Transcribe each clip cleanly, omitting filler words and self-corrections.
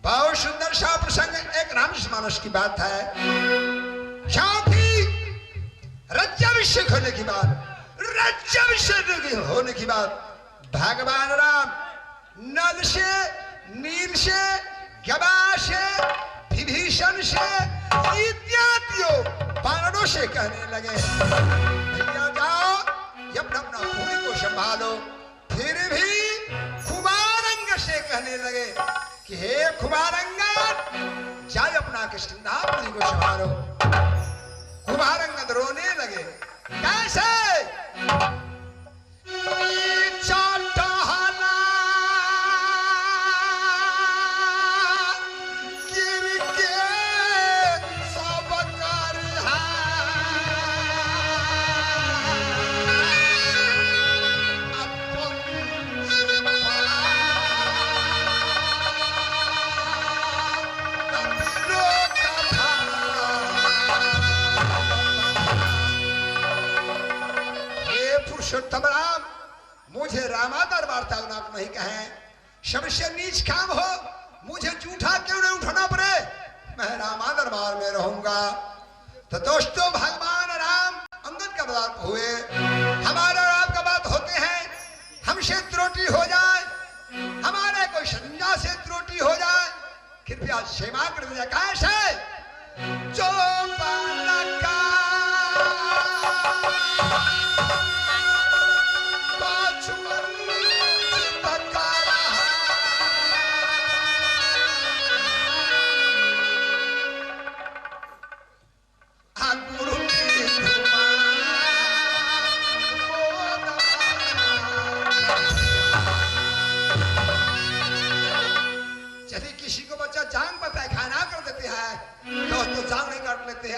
बहुत सुंदर सा प्रसंग एक रामचरितमानस की बात है। क्योंकि राज्याभिषेक होने की बाद भगवान राम नल से, नील से, गवा से, विभीषण से इत्यादि वानरों से कहने लगे, भैया जाओ अपना अपना पूरी को संभालो। फिर भी कुमारंग से कहने लगे कि हे कुमारंगद, जाए अपना कृष्णपुरी को संभालो। कुमारंगद रोने लगे, कैसे? पुरुषोत्तम राम, मुझे रामादर वार्ता नहीं कहे, सबसे नीच काम हो, मुझे जूठा क्यों नहीं उठाना पड़े, मैं रामादरबार में रहूंगा। तो दोस्तों, भगवान राम अंगद का बात हुए, हमारा राम का बात होते हैं, हमसे त्रुटि हो जाए, हमारे कोई संज्ञा से त्रुटि हो जाए, कृपया क्षमा कर दीजिए। कैसे? जो बालका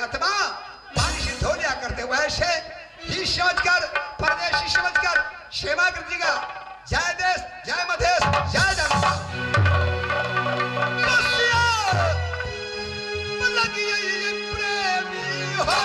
अथवा पानी से धो लिया करते, वैसे ही समझकर, परदेशी समझकर सेवा कर दीजिएगा। जय देश, जय मधेश, जय जनता। प्रेमी हो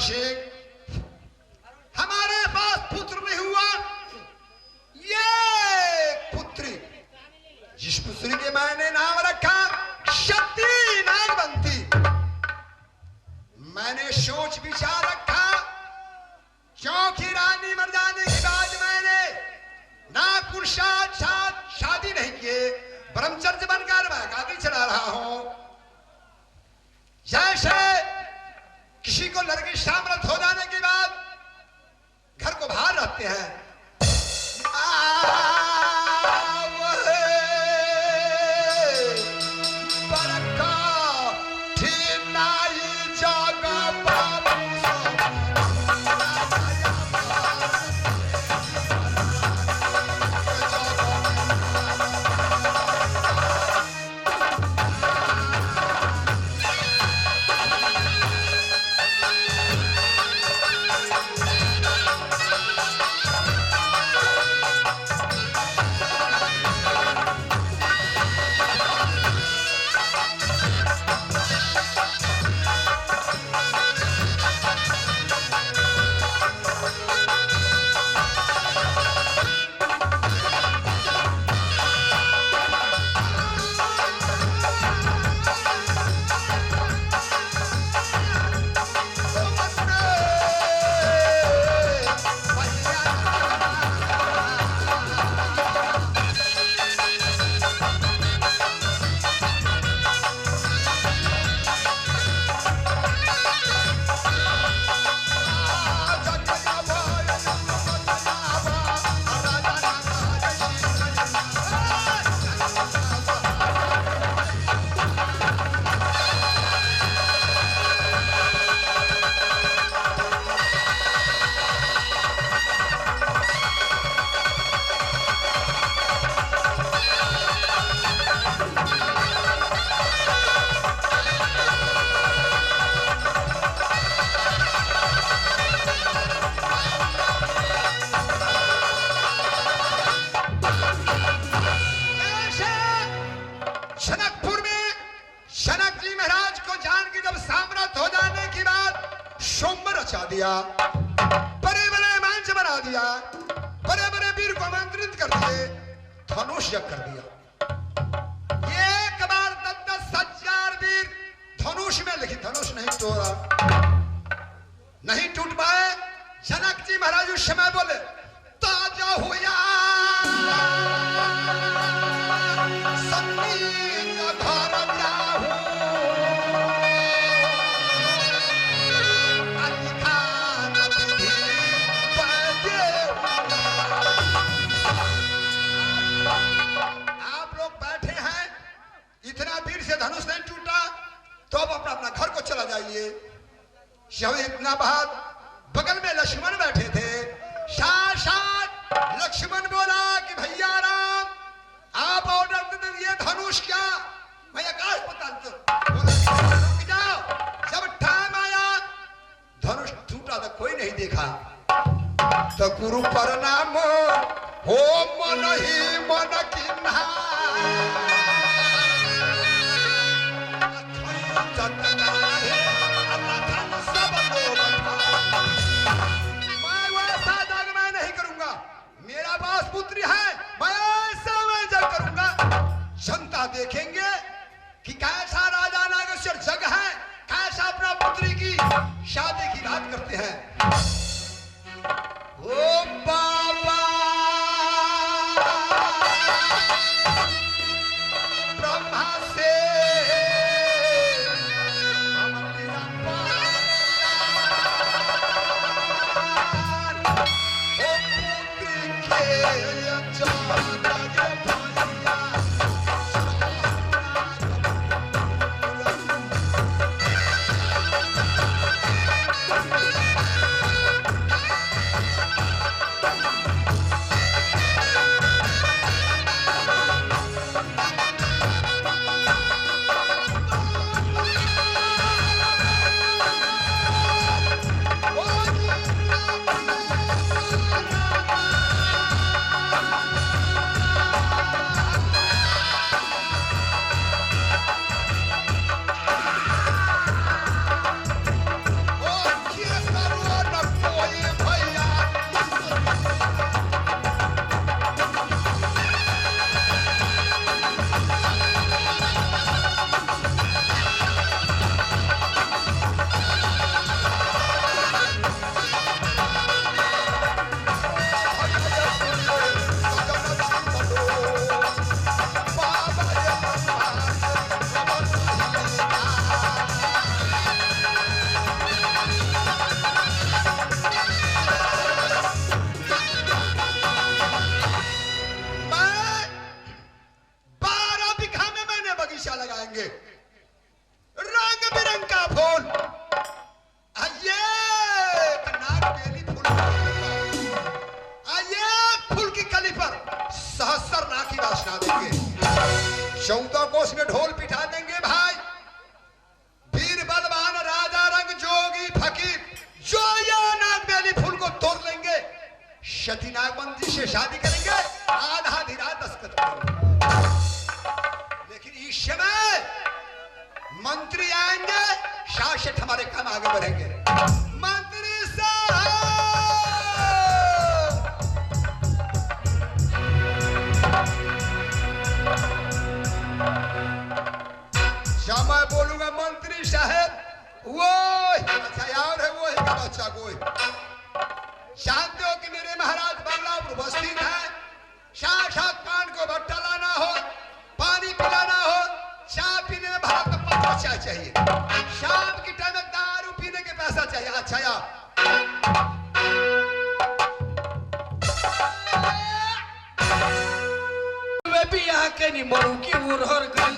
से हमारे पास पुत्र नहीं हुआ। ये पुत्री, जिस पुत्री के मैंने नाम समाप्त हो जाने के बाद शुंभ रचा दिया, बड़े बड़े मंच बना दिया, बड़े बड़े वीर को आमंत्रित कर दिए, धनुष यज्ञ कर दिया। एक बार 10,000 वीर धनुष में, लेकिन धनुष नहीं तोड़ा, नहीं टूट पाए। जनक जी महाराज उस समय बोले ताजा हुआ धनुष नहीं टूटा तो अब अपना अपना घर को चला जाइए। शव इतना बाद बगल में लक्ष्मण बैठे थे। साक्षात लक्ष्मण बोला कि भैया राम, आप ऑर्डर दे दिए, धनुष क्या मैं आकाश पताल तो बोला रुक जाओ। जब टाइम आया धनुष टूटा तो कोई नहीं देखा, तो गुरु प्रणाम हो मन ही मन किन्हा पुत्री है, मैं ऐसा जग करूंगा। जनता देखेंगे कि कैसा राजा नागेश्वर जग है, कैसा अपना पुत्री की शादी की बात करते हैं। ओ बाबा ब्रह्मा से चौदह कोस में ढोल पिटा देंगे भाई। वीर बलवान राजा रंग जोगी फकीर जो या नागबेली फूल को तोड़ लेंगे, सती नागबंदी से शादी करेंगे, आधा धीरा दस्तखत करेंगे। लेकिन इस समय मंत्री आएंगे, शासक हमारे काम आगे बढ़ेंगे। मंत्री साहब जब मैं बोलूंगा मंत्री साहब वो अच्छा यार है, वो है का बच्चा कोई जानते हो कि मेरे महाराज बंगला पर उपस्थित है। साक्षात पान को भट्टा लाना हो, पानी पिलाना हो, चाय पीने में भारत में 5 चाय चाहिए, शाम की टाइम में दारू पीने के पैसा चाहिए। अच्छा यार वे भी यहाँ के नहीं मरू की उड़हर गई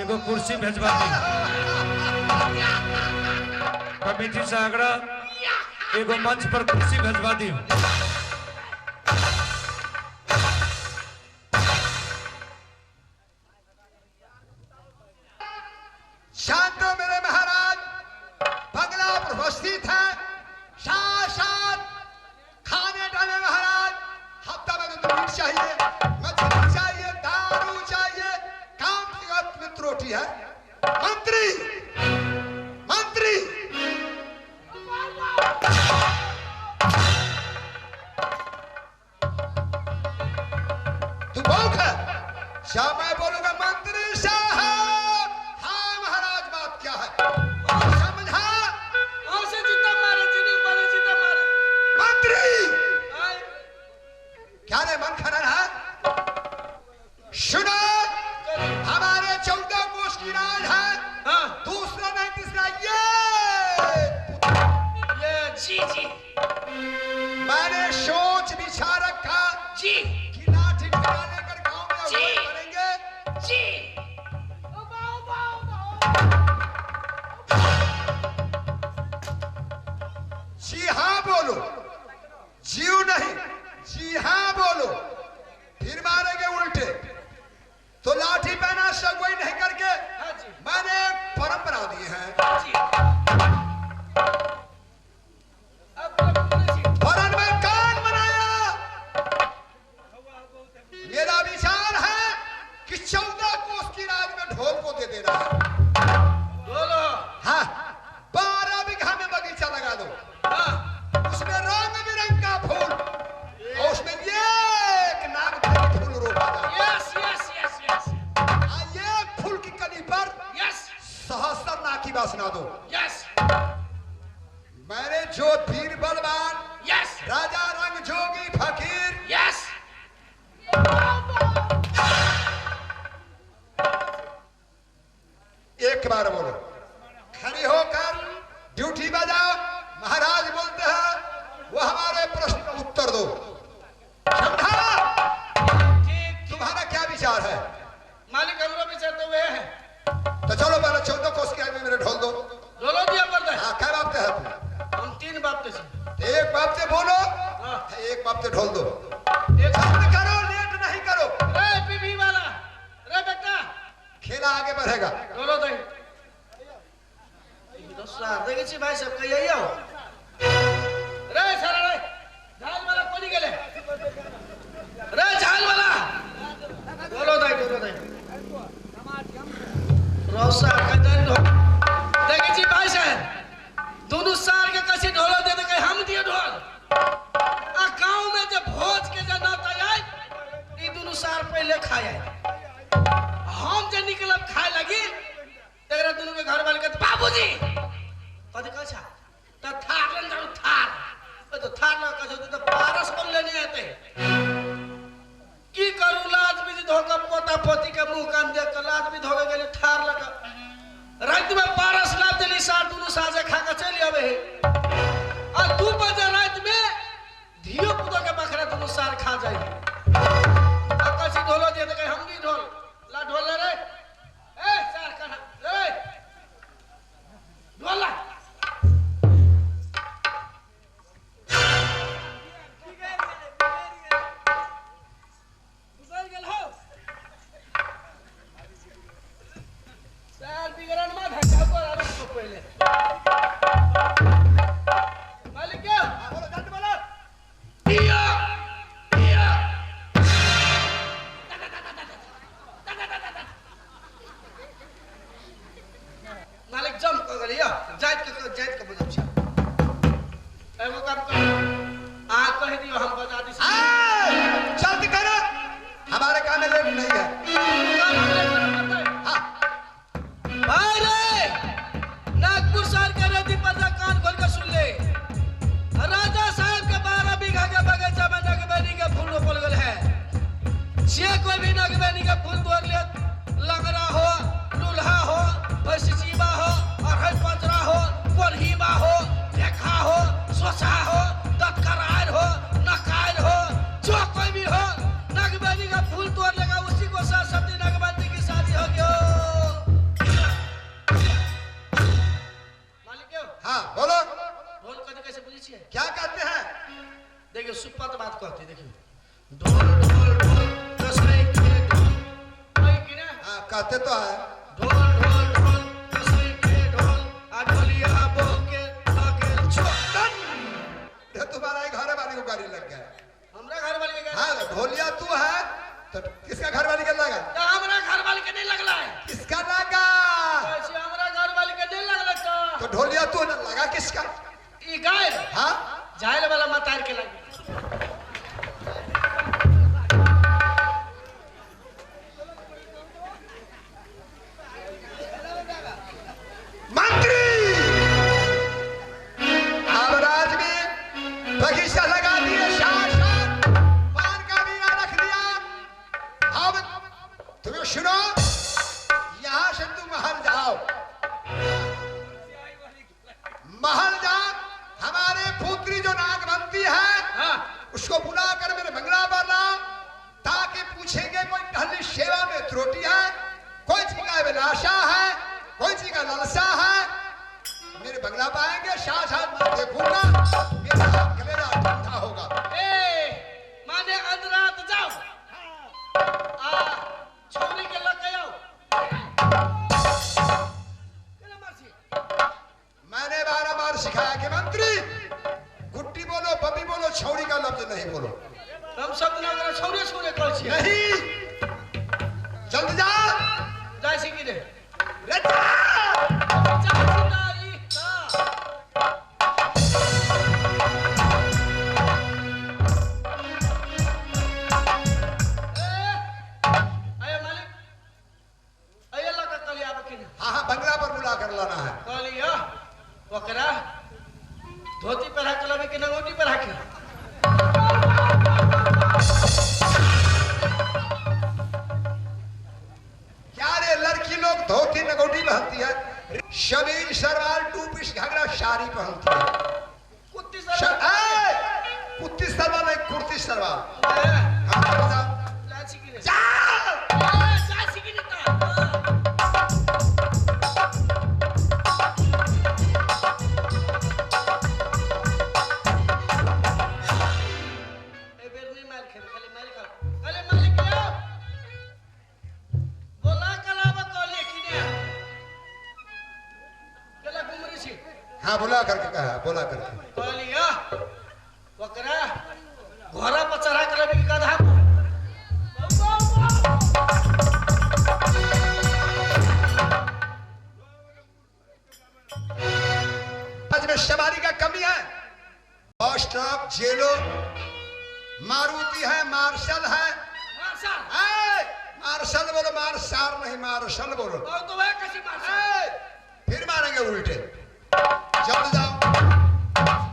एगो कुर्सी भेजवा दी। कमेटी से आग्रह एगो मंच पर कुर्सी भेजवा दी। शांतो मेरे महाराज, बंगला पर उपस्थित है। साथ खाने डाले महाराज, हफ्ता में दूध चाहिए, मछली चाहिए, दारू चाहिए, काम की मित्र रोटी है। मंत्री मंत्री तू भूख है? क्या मैं बोलूंगा मंत्री साहब? हाँ महाराज, बात क्या है? समझा? औसे जितना मारे जिनी मारे जितना मारे मंत्री आए क्या रे मन खनन है? सुनो, हमारे 14 कोष की राज है। हां दूसरा नहीं तीसरा ये जी मैंने सोच विचार रखा जी कि लाठी ठिका लेकर गांव में जी। अवरोध करेंगे। जी जी हाँ बोलो, जीव नहीं, जी हाँ बोलो। फिर मारेंगे उल्टे तो लाठी पहना सगोई नहीं करके हां जी मैंने परंपरा दी है। जी अब जी फौरन में कान बनाया। मेरा विचार है कि 14 कोस की राज में ढोल को दे देना है। बोलो हाँ, 12 बीघा में बगीचा लगा दो, हां उसमें रंग बिरंग का फूल और उसमें एक नाग का फूल रोपा जाए। यस यस यस यस एक फूल की कली पर यस सहस्त्र नाग की वासना दो। यस मैंने जो वीर बलवान यस राजा रंग जोगी फकीर यस एक बार बोलो, खड़े होकर ड्यूटी बजाओ। महाराज बोलते हैं वो हमारे प्रश्न का उत्तर दो। समझा? ठीक तुम्हारा क्या विचार है? मालिक हमरो विचार तो वे है तो चलो पहले 14 कोस की आदमी मेरे ढोल दो। बोलो दिया पड़ता है हाँ, क्या बात है? हम 3 बाप से एक बाप से बोलो, हाँ। एक बाप से ढोल दो। एक जल्द करो, लेट नहीं करो, रे बीबी वाला रे बेटा खेला आगे बढ़ेगा। बोलो दई तो सार देखै छी भाई सब कहियो रे सारा रे झाल वाला कोनी गेले रे झाल वाला बोलो दई रोसा कदर देखै छी भाई साहब दोनों सार के कसी ढोलो दे दे हम दिए ढोल आ गांव में जे भोज के जे नाता आए ई दोनों सार पहले खाए हम जे निकलब खाए लगी तेरा दोनों के घर वाले कहते बाबूजी कथि कह छा त थार लन जाऊ थार ओ तो थार ना कह तो पारस बन लेने आते की करू लाज भी धोका पोता पोती के मुंह कान देख के लाज भी धोके गेले थार लगा रात में पारस ला दिली सार दोनों साजे खा के चली आवे है और 2 बजे रात में धियो पुतो के बकरा दोनों सार खा जाए आकाशी ढोलो दे दे हम भी ढोल ला ढोल रे ए सार कना ए ढोल ला गुजर गेल हो सार बिगड़न में धक्का पर आवे तो पहले मालिक क्या बोलो, जल्द बोलो। दिया दिया मालिक जम कर गलिया जाइत के बुझब छ एगो काम कर आ कह दियो हम बजा दी जल्द करो, हमारे काम में लेट नहीं है। हाँ, भाई रे नागपुर शहर के रेती पर कान खोल के सुन ले राजा साहब के 12 बीघा के बगीचा में नगबेनी के फूल रोपल गेल है जे कोई भी नगबेनी के फूल तोड़ ले लगरा हो लुल्हा हो बसजीबा हो अरहर पंजरा हो कोल्हीबा हो देखा हो सोसा हो दत्करार हो नकायर हो जो कोई भी हो नगबेनी का फूल तोड़ लेगा उसी को साथ सती नगबंदी की शादी हो गयो देखिए सुपत बात कहती देखिए ढोल ढोल ढोल कसरे के ढोल कोई की ना हाँ कहते तो है ढोल ढोल ढोल कसरे के ढोल आ ढोलिया बोके लागे छोटन ये तुम्हारा ही घर वाली को गाड़ी लग गया हमरा घर वाली के हाँ ढोलिया तू है तो किसका घर वाली का लगा तो हमरा घर वाली के नहीं लगला है किसका लगा ऐसे हमरा घर वाली के नहीं लगला तो ढोलिया तू न लगा किसका ई गाय हाँ जायल वाला मतार के लगे मंत्री अब राज में बगीचा लगा दिए शासन पान का बीड़ा रख दिया अब तुम्हें सुनो यहां से तुम महल जाओ महल जा हमारे पुत्री जो नागवंती है हां उसको बुलाकर मेरे बंगला पर लाओ ताकि पूछेंगे कोई टहली सेवा में त्रुटि है कोई चीज का अभिलाषा है कोई चीज का लालसा है मेरे बंगला पाएंगे साथ मैं देखूंगा मेरा कलेजा ठंडा होगा ए माने अंदरात जाओ आ छोरी के लग गयो केना मारसी मैंने बार बार सिखाया कि मंत्री गुट्टी बोलो बबी बोलो छौरी का लफ्ज नहीं बोलो हम सब ना करे छोरे छोरे कहै छी नहीं जल्द जा जाय छी कि रे रजा चाची ना ई आया मालिक आया लगा कलिया बकिन हाँ हाँ बंगला पर बुला कर लाना है कलिया ओकरा धोती पहरा के लबे कि नंगोटी पहरा के क्या रे लड़की लोग धोती नगोटी पहनती है शमीज सलवार टू पीस घाघरा साड़ी पहनती है कुत्ती कुत्ती सलवार नहीं कुर्ती सलवार सर हाँ जाओ जाची कि रे जाओ जाची कि रे ए बेर नहीं मार खे खाली मार खा अरे मालिक आओ बोला कलावा कॉले कि ने केला घुमरी छी हाँ बुला करके कहा बोला करके कलिया ओकरा घोड़ा पर चढ़ा के लबे कि गधा आज में सवारी का कमी है बस ट्रक जेलो मारुति है मार्शल है मारसा मार्शल बोलो मार्शाल नहीं मार्शल बोलो तो वह कैसी मारसा फिर मारेंगे उल्टे जल्द जाओ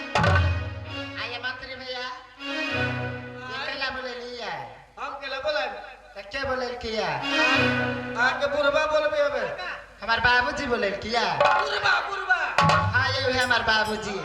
आया मंत्री भैया ये केला बोले लिया हम केला बोला तो क्या बोले किया आके बुरबा बोलबे हबे हमार बाबूजी बोले किया बुरबा बुरबा हाँ ये है हमार बाबूजी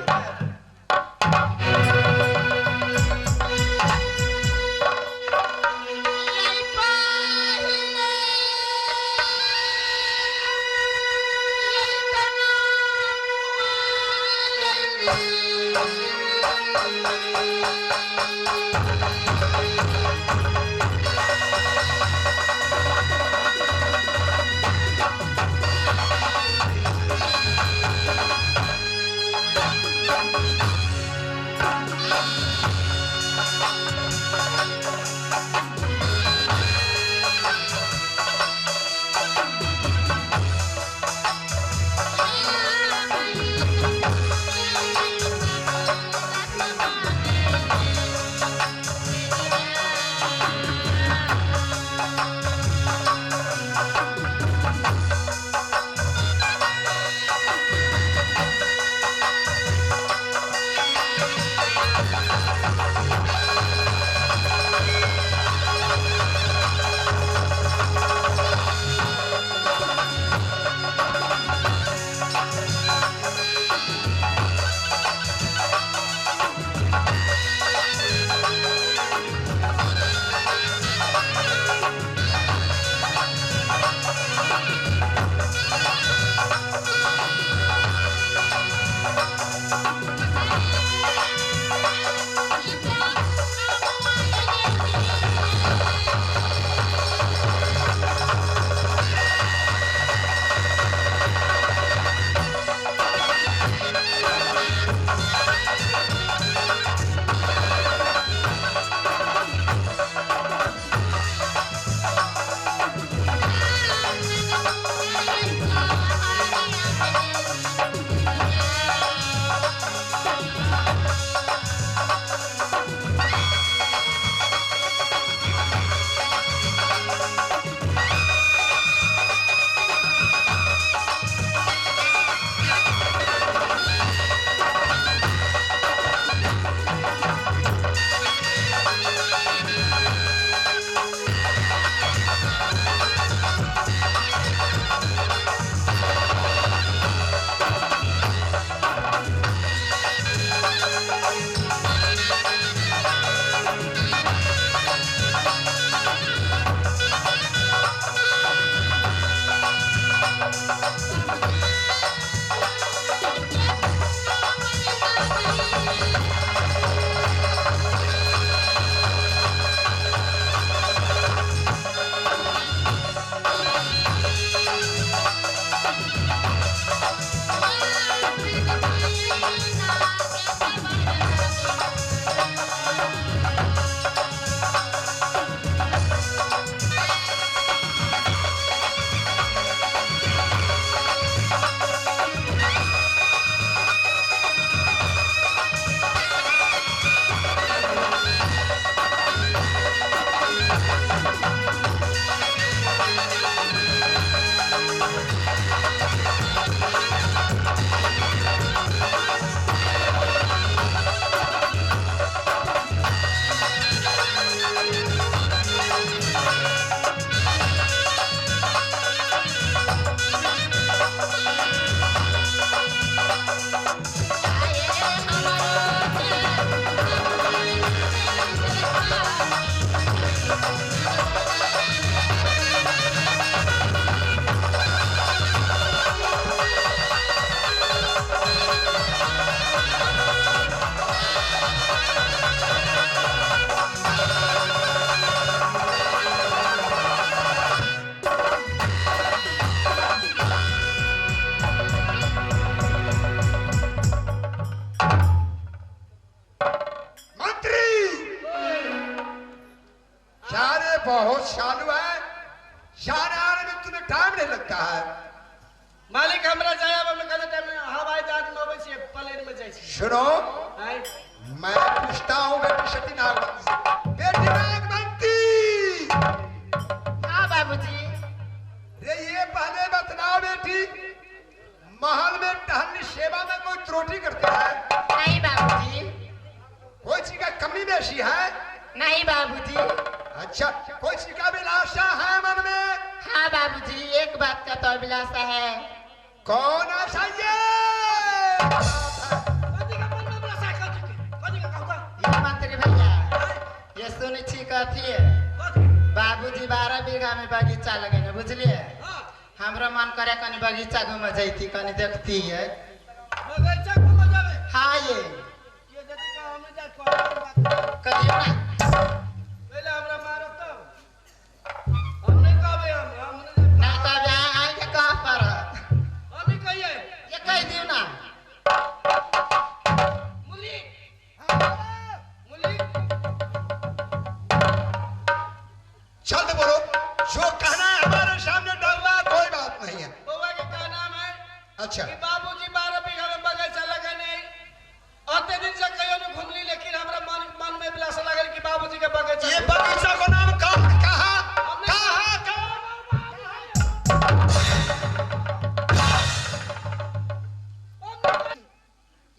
बहुत चालू है, जाने आने में तुम्हें टाइम नहीं लगता है। मालिक हमरा जाया में कने टाइम में हवाई जहाज में आवे छे, प्लेन में जाय छे। सुनो, हाय मैं पूछता हूँ बेटी सती नागवंती से, बेटी नागवंती। हाँ बाबूजी। रे ये पहले बतलाओ बेटी, महल में टहलनी सेवा में कोई त्रुटि करता है? नहीं बाबूजी। कोई चीज का कमी बेशी है? नहीं बाबूजी। अच्छा, कोई चीज का अभिलाषा है मन में? हाँ बाबूजी, एक बात का तो अभिलाषा है। कौन आशा ये? कथि का मन में अभिलाषा है? कथि का कहूँ? ये मंत्री भैया, ये सुनी छी कथी है? बाबूजी 12 बीघा में बगीचा लगेने, बुझलिए? हमरो मन करे कनी बगीचा घूम जैती, कनी देखती है। बगीचा घूम जावे? हाँ ये जति का हम जा बात कहियो ना। पहले हमरा मारो तो हम नहीं कहबे, हम नहीं तो अब यहाँ आएंगे कहाँ पर? हम ही कहिए ये कह दियो ना। मुली मुली चल बोलो, जो कहना है हमारे सामने डरना कोई बात नहीं है। बउआ के क्या नाम है? अच्छा, कि बाबूजी 12 बीघा में बगीचा लगने आते दिन से कहियो ने घूमली, लेकिन हमरा मन में अभिलाषा लागल कि बाबूजी के बगीचा। ये बगीचा को नाम कहाँ कहाँ?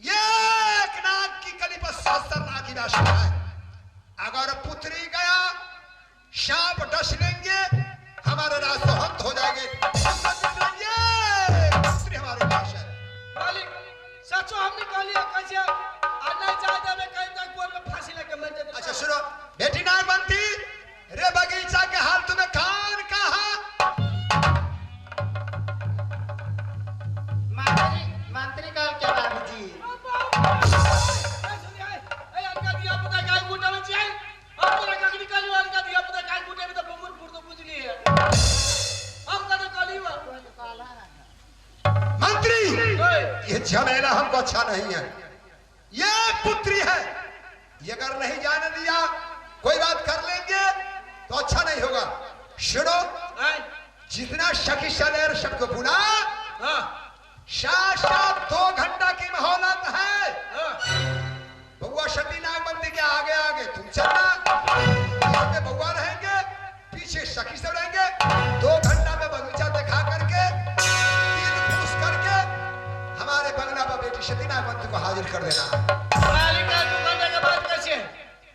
ये एक नाग की कली पर सहस्त्र नाग की राशि है। अगर पुत्री गया, सांप डस लेंगे, हमारे रास्ते हंत हो जाएंगे। ये पुत्री हमारे पास है। मालिक सचो हमने कहलिए कैसे आ नहीं जाए देवे, कहीं तक बोल में फांसी लगे मर जाए। अच्छा सुनो, बेटी नागवंती, रे बगीचा के हाल तुम्हें कान कहा? मंत्री कह के बाबूजी। ए अनका दिया पता काय गुटा में चाहिए, अब तोरा का निकालियो अनका दिया पता काय गुटे में तो बहुत फुट तो बुझली है। हम का तो कहलियो मंत्री, ये झमेला हमको अच्छा नहीं है। ये पुत्री है, ये अगर नहीं जाने दिया, कोई बात कर लेंगे तो अच्छा नहीं होगा। सुनो, जितना शकी सलेर सबको बुला, साथ 2 घंटा की मोहलत है। बउआ सती नागवंती के आगे आगे तुम चलना, यहाँ पे बउआ रहेंगे, पीछे सखी सब रहेंगे। 2 घंटा में बगीचा दिखा करके, तीन फूस करके हमारे बंगला पर बेटी सती नागवंती को हाजिर कर देना। मालिक का 2 घंटे के बाद कैसे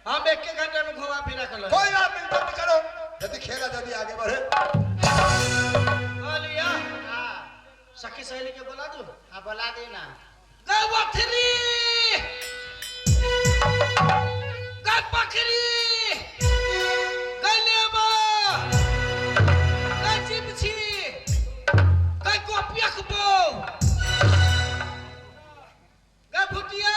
हम 1 घंटे में घुमा फिरा कर लो। कोई बात नहीं, जल्दी करो, यदि खेला यदि आगे बढ़े। बोलिया हाँ सखी सहेली के बोला दूं? हाँ बोला दी ना। गवथरी गय पखरी गय लेबा गय चिपछी गय कोपियक बो गय भुटिया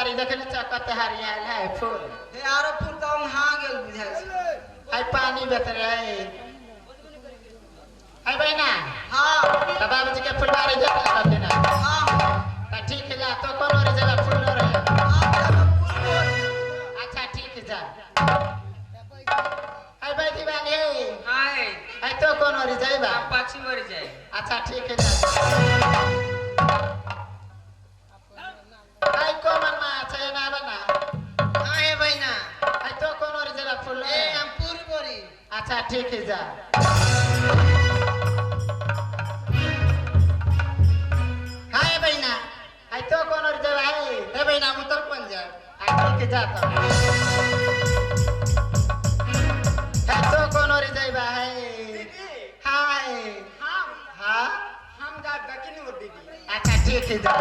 फुलवारी देखले चकत हरियाल है फूल हे आरो फूल तो हम हाँ गेल बुझाइ छै है पानी बेतर है बहना हाँ तो बाबूजी के फुलवारी देख सकते ना हाँ तो ठीक है जा तो कौन और जगह फूल रहे अच्छा ठीक है जा है बैठी बानी हाय है तो कौन और जाइबा पाछी मर जाए अच्छा ठीक है जा है को मन में अच्छा ना बना हाँ हे बहना है तो कौन और जगह फूल ए हम पूरी बोरी अच्छा ठीक है जा हाय बहना है तो कौन और जगह है बहना उतर कौन जा ठीक है जाता है तो कौन और जगह है हाय हम हाँ हम जा दक्षिण और दीदी अच्छा ठीक है जा